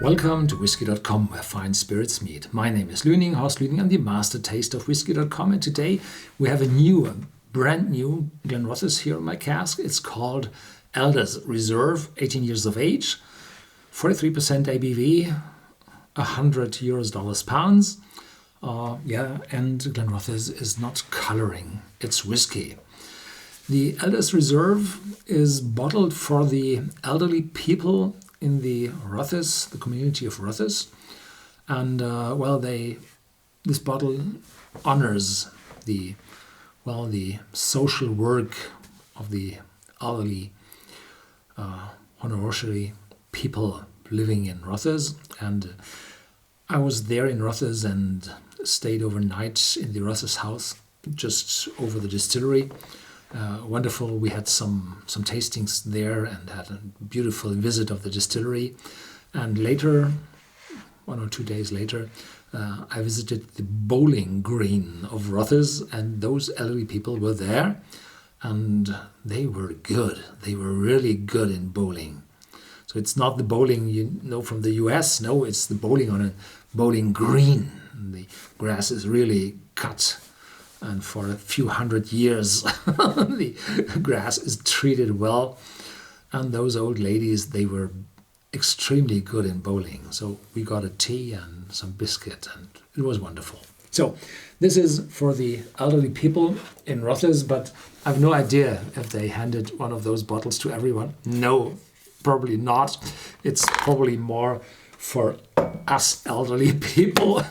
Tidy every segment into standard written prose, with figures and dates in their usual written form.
Welcome to Whisky.com, where fine spirits meet. My name is Lüning, Horst Lüning. I'm the master taster of Whisky.com, and today we have a brand new Glenrothes here in my cask. It's called Elders Reserve, 18 years of age, 43% ABV, $100 pounds. And Glenrothes is not coloring, it's whiskey. The Elders Reserve is bottled for the elderly people in the Rothes, the community of Rothes, and this bottle honors the social work of the elderly honorary people living in Rothes. And I was there in Rothes and stayed overnight in the Rothes house just over the distillery. Wonderful. We had some tastings there and had a beautiful visit of the distillery. And later, 1 or 2 days later, I visited the bowling green of Rothes, and those elderly people were there, and they were good. They were really good in bowling. So it's not the bowling you know from the US. No, it's the bowling on a bowling green. The grass is really cut. And for a few hundred years, the grass is treated well. And those old ladies, they were extremely good in bowling. So we got a tea and some biscuit, and it was wonderful. So this is for the elderly people in Rothes, but I have no idea if they handed one of those bottles to everyone. No, probably not. It's probably more for us elderly people.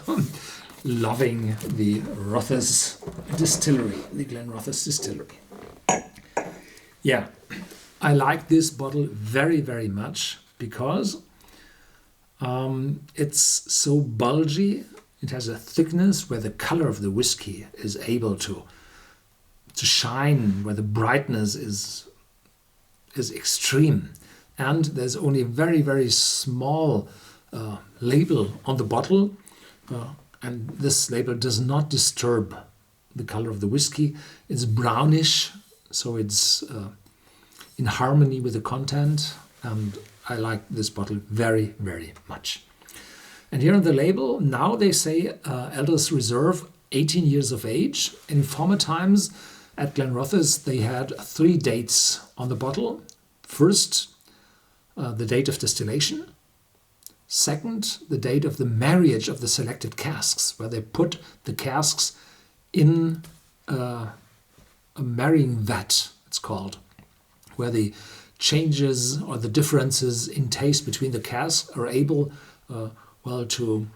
Loving the Rothes distillery, the Glenrothes distillery. Yeah, I like this bottle very, very much because it's so bulgy. It has a thickness where the color of the whiskey is able to shine, where the brightness is extreme. And there's only a very, very small label on the bottle. And this label does not disturb the color of the whiskey. It's brownish, so it's in harmony with the content. And I like this bottle very, very much. And here on the label, now they say Elders Reserve, 18 years of age. In former times at Glenrothes, they had 3 dates on the bottle. First, the date of distillation. Second, the date of the marriage of the selected casks, where they put the casks in a marrying vat, it's called, where the changes or the differences in taste between the casks are able to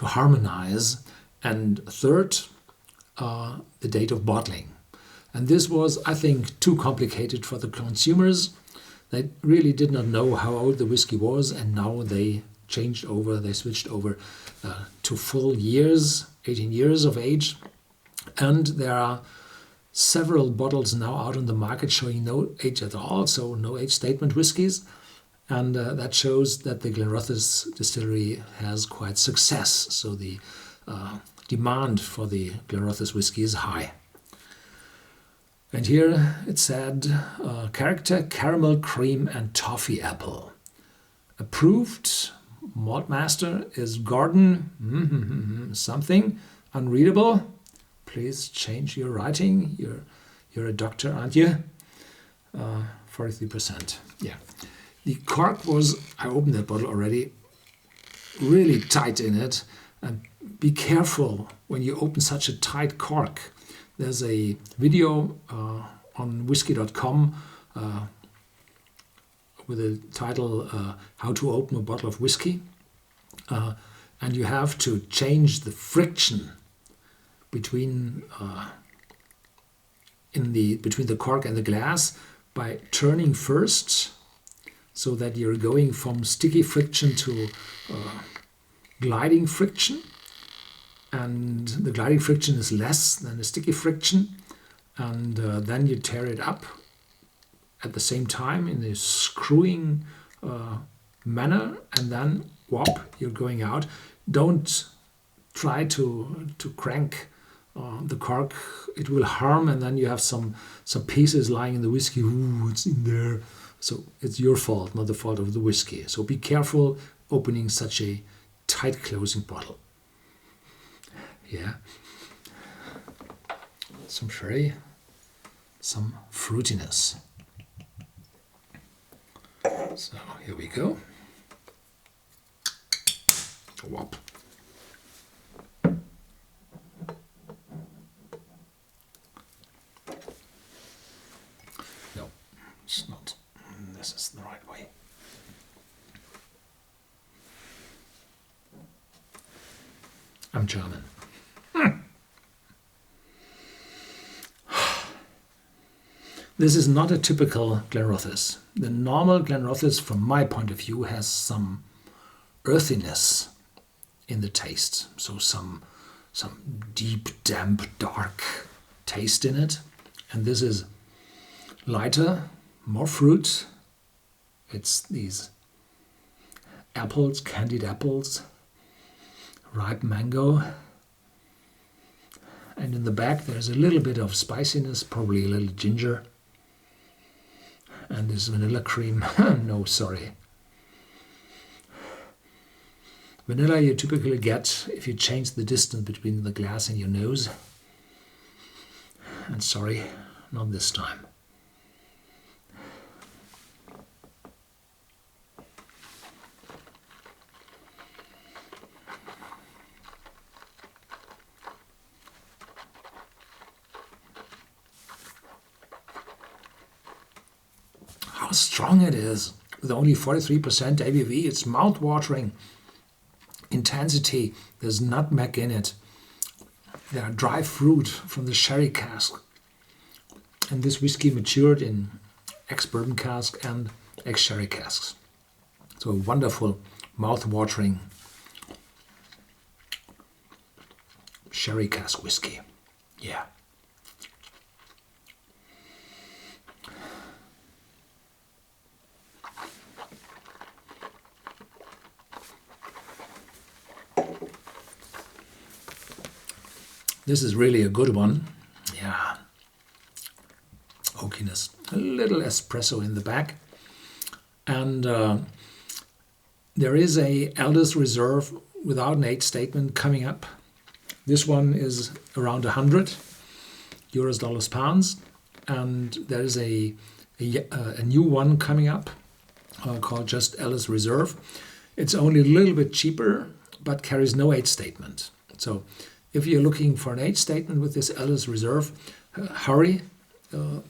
harmonize. And third, the date of bottling. And this was, I think, too complicated for the consumers. They really did not know how old the whiskey was, and now they switched over to full years, 18 years of age. And there are several bottles now out on the market showing no age at all, so no age statement whiskies. And that shows that the Glenrothes distillery has quite success. So the demand for the Glenrothes whiskey is high. And here it said, character, caramel, cream and toffee apple. Approved. Malt master is Gordon something unreadable. Please change your writing. You're a doctor, aren't you? 43%. Yeah. The cork was, I opened that bottle already, really tight in it. And be careful when you open such a tight cork. There's a video on Whisky.com with the title How to Open a Bottle of Whiskey. And you have to change the friction between the cork and the glass by turning first, so that you're going from sticky friction to gliding friction. And the gliding friction is less than the sticky friction. And then you tear it up at the same time in a screwing manner, and then whop, you're going out. Don't try to crank the cork. It will harm, and then you have some pieces lying in the whiskey. Ooh, it's in there. So it's your fault, not the fault of the whiskey. So be careful opening such a tight closing bottle. Yeah. Some sherry, some fruitiness. So here we go. Whop. No, it's not. This is the right way. I'm German. This is not a typical Glenrothes. The normal Glenrothes, from my point of view, has some earthiness in the taste. So some deep, damp, dark taste in it. And this is lighter, more fruit. It's these apples, candied apples, ripe mango. And in the back there's a little bit of spiciness, probably a little ginger. And this vanilla cream. No, sorry. Vanilla you typically get if you change the distance between the glass and your nose. And sorry, not this time. How strong it is. With only 43% ABV, it's mouth-watering intensity. There's nutmeg in it. There are dry fruit from the sherry cask. And this whiskey matured in ex-bourbon cask and ex-sherry casks. So a wonderful mouth-watering sherry cask whiskey. Yeah. This is really a good one. Yeah. Oakiness. A little espresso in the back. And there is a Elders Reserve without an age statement coming up. This one is around 100 euros, dollars, pounds. And there is a new one coming up called just Elders Reserve. It's only a little bit cheaper, but carries no age statement. So if you're looking for an age statement with this Elders Reserve, hurry.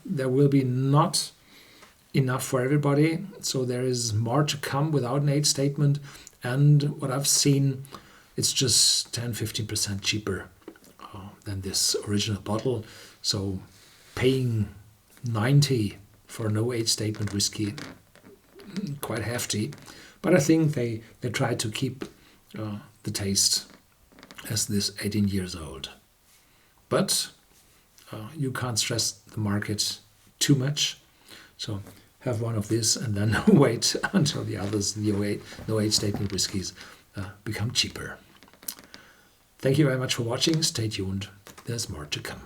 There will be not enough for everybody. So there is more to come without an age statement. And what I've seen, it's just 10-15% cheaper than this original bottle. So paying 90 for no age statement whiskey, quite hefty. But I think they try to keep the taste as this 18 years old. But you can't stress the market too much. So have one of this and then wait until the others, the no age statement whiskies, become cheaper. Thank you very much for watching. Stay tuned. There's more to come.